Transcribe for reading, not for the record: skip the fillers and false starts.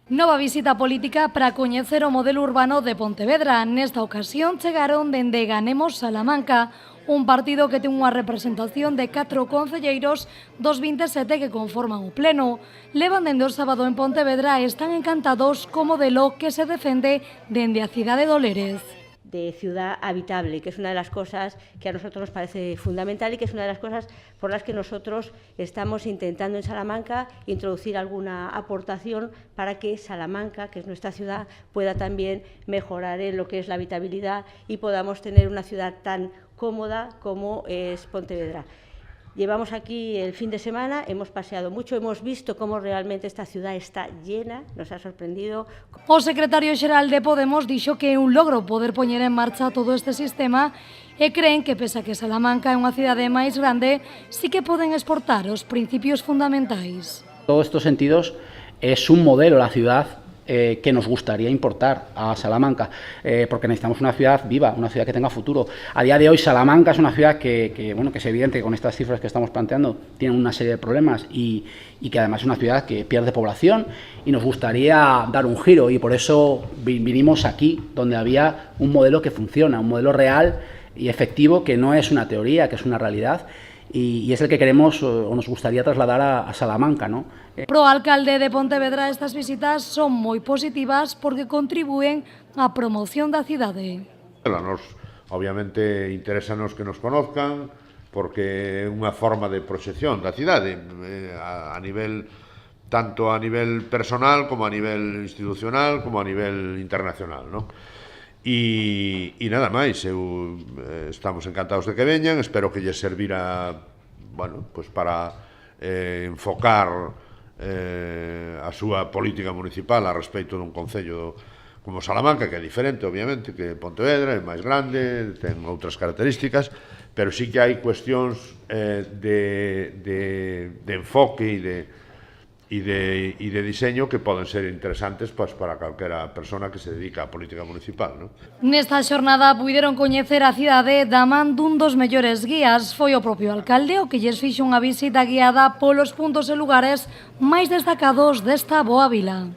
Nova visita política para coñecer o modelo urbano de Pontevedra. Nesta ocasión chegaron dende Ganemos Salamanca, un partido que ten unha representación de 4 concelleiros dos 27 que conforman o pleno. Levan dende o sábado en Pontevedra e están encantados co modelo que se defende dende a cidade de Olerez. De ciudad habitable, que es una de las cosas que a nosotros nos parece fundamental y que es una de las cosas por las que nosotros estamos intentando en Salamanca introducir alguna aportación para que Salamanca, que es nuestra ciudad, pueda también mejorar en lo que es la habitabilidad y podamos tener una ciudad tan cómoda como es Pontevedra. Llevamos aquí el fin de semana, hemos paseado mucho, hemos visto cómo realmente esta ciudad está llena, nos ha sorprendido. O secretario xeral de Podemos dixo que é un logro poder poñer en marcha todo este sistema e creen que, pese a que Salamanca é unha cidade máis grande, sí que poden exportar os principios fundamentais. Todos estos sentidos es un modelo la ciudad que nos gustaría importar a Salamanca, porque necesitamos una ciudad viva, una ciudad que tenga futuro. A día de hoy Salamanca es una ciudad que es evidente que con estas cifras que estamos planteando tiene una serie de problemas y que además es una ciudad que pierde población y nos gustaría dar un giro y por eso vinimos aquí, donde había un modelo que funciona, un modelo real y efectivo que no es una teoría, que es una realidad. Y es el que queremos o nos gustaría trasladar a Salamanca, ¿no? Pro alcalde de Pontevedra, estas visitas son moi positivas porque contribúen á promoción da cidade. Obviamente interésanos que nos conozcan porque é unha forma de proxección da cidade tanto a nivel personal como a nivel institucional como a nivel internacional, ¿no? E nada máis, estamos encantados de que veñan, espero que lles servira, bueno, pues para enfocar a súa política municipal a respecto dun concello como Salamanca, que é diferente, obviamente, que Pontevedra, é máis grande, ten outras características, pero sí que hai cuestións de enfoque e de diseño que poden ser interesantes para calquera persona que se dedica á política municipal, ¿no? Nesta xornada puideron coñecer a cidade da man dun dos mellores guías. Foi o propio alcalde o que lles fixo unha visita guiada polos puntos e lugares máis destacados desta boa vila.